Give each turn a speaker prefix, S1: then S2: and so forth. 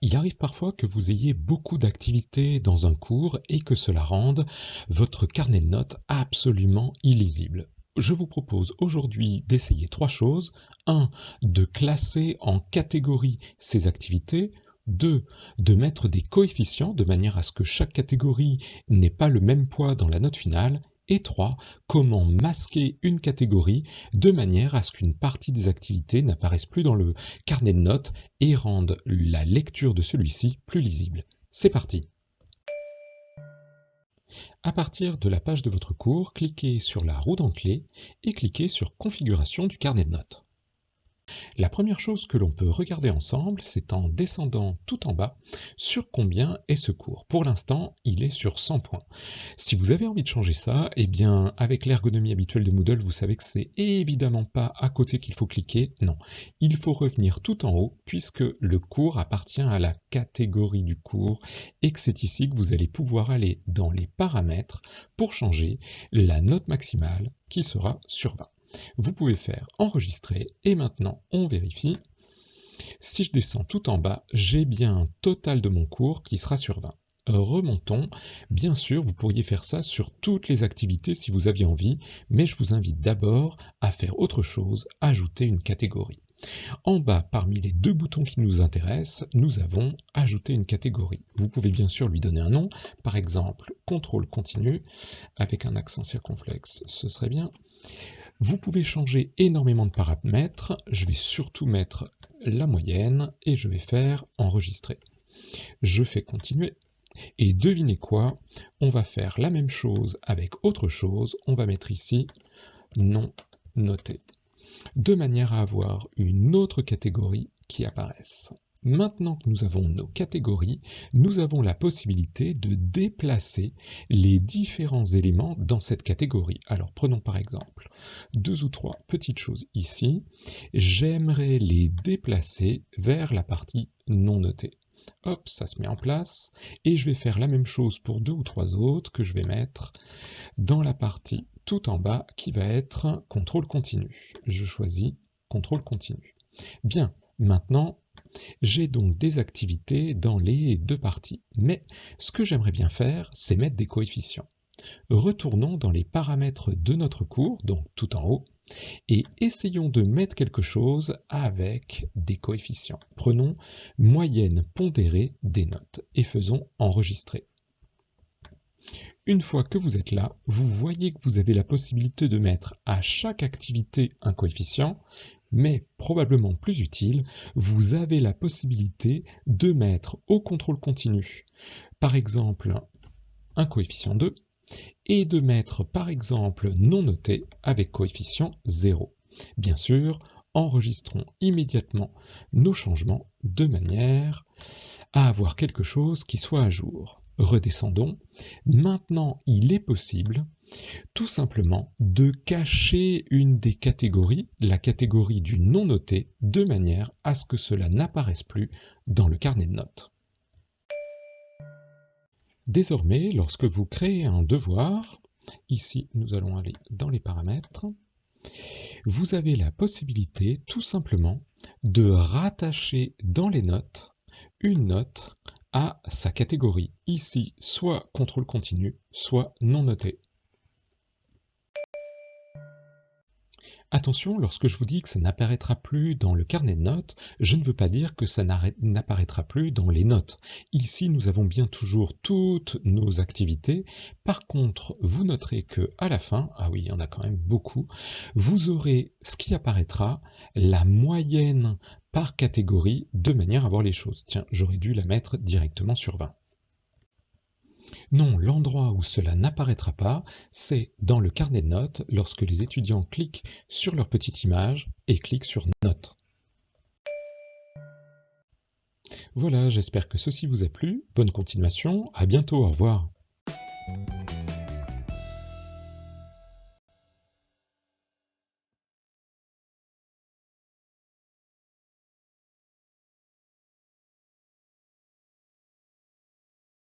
S1: Il arrive parfois que vous ayez beaucoup d'activités dans un cours et que cela rende votre carnet de notes absolument illisible. Je vous propose aujourd'hui d'essayer trois choses. 1. De classer en catégories ces activités. 2. De mettre des coefficients de manière à ce que chaque catégorie n'ait pas le même poids dans la note finale. Et 3. Comment masquer une catégorie de manière à ce qu'une partie des activités n'apparaisse plus dans le carnet de notes et rende la lecture de celui-ci plus lisible. C'est parti! À partir de la page de votre cours, cliquez sur la roue d'enclé et cliquez sur Configuration du carnet de notes. La première chose que l'on peut regarder ensemble, c'est en descendant tout en bas sur combien est ce cours. Pour l'instant, il est sur 100 points. Si vous avez envie de changer ça, eh bien, avec l'ergonomie habituelle de Moodle, vous savez que c'est évidemment pas à côté qu'il faut cliquer. Non, il faut revenir tout en haut puisque le cours appartient à la catégorie du cours et que c'est ici que vous allez pouvoir aller dans les paramètres pour changer la note maximale qui sera sur 20. Vous pouvez faire enregistrer et maintenant on vérifie. Si je descends tout en bas, j'ai bien un total de mon cours qui sera sur 20. Remontons. Bien sûr, vous pourriez faire ça sur toutes les activités si vous aviez envie, mais je vous invite d'abord à faire autre chose, ajouter une catégorie. En bas, parmi les deux boutons qui nous intéressent, nous avons ajouter une catégorie. Vous pouvez bien sûr lui donner un nom, par exemple contrôle continu, avec un accent circonflexe, ce serait bien. Vous pouvez changer énormément de paramètres, je vais surtout mettre la moyenne et je vais faire enregistrer. Je fais continuer et devinez quoi, on va faire la même chose avec autre chose, on va mettre ici non noté, de manière à avoir une autre catégorie qui apparaisse. Maintenant que nous avons nos catégories, nous avons la possibilité de déplacer les différents éléments dans cette catégorie. Alors prenons par exemple 2 ou 3 petites choses ici. J'aimerais les déplacer vers la partie non notée. Hop, ça se met en place. Et je vais faire la même chose pour 2 ou 3 autres que je vais mettre dans la partie tout en bas qui va être contrôle continu. Je choisis contrôle continu. Bien, maintenant, j'ai donc des activités dans les deux parties. Mais ce que j'aimerais bien faire, c'est mettre des coefficients. Retournons dans les paramètres de notre cours, donc tout en haut, et essayons de mettre quelque chose avec des coefficients. Prenons moyenne pondérée des notes et faisons enregistrer. Une fois que vous êtes là, vous voyez que vous avez la possibilité de mettre à chaque activité un coefficient, mais probablement plus utile, vous avez la possibilité de mettre au contrôle continu, par exemple, un coefficient 2, et de mettre par exemple non noté avec coefficient 0. Bien sûr, enregistrons immédiatement nos changements de manière à avoir quelque chose qui soit à jour. Redescendons. Maintenant, il est possible tout simplement de cacher une des catégories, la catégorie du non noté, de manière à ce que cela n'apparaisse plus dans le carnet de notes. Désormais, lorsque vous créez un devoir, ici nous allons aller dans les paramètres, vous avez la possibilité tout simplement de rattacher dans les notes une note à sa catégorie. Ici, soit contrôle continu, soit non noté. Attention, lorsque je vous dis que ça n'apparaîtra plus dans le carnet de notes, je ne veux pas dire que ça n'apparaîtra plus dans les notes. Ici, nous avons bien toujours toutes nos activités. Par contre, vous noterez que à la fin, ah oui, il y en a quand même beaucoup, vous aurez ce qui apparaîtra, la moyenne par catégorie, de manière à voir les choses. Tiens, j'aurais dû la mettre directement sur 20. Non, l'endroit où cela n'apparaîtra pas, c'est dans le carnet de notes lorsque les étudiants cliquent sur leur petite image et cliquent sur Notes. Voilà, j'espère que ceci vous a plu. Bonne continuation, à bientôt, au revoir.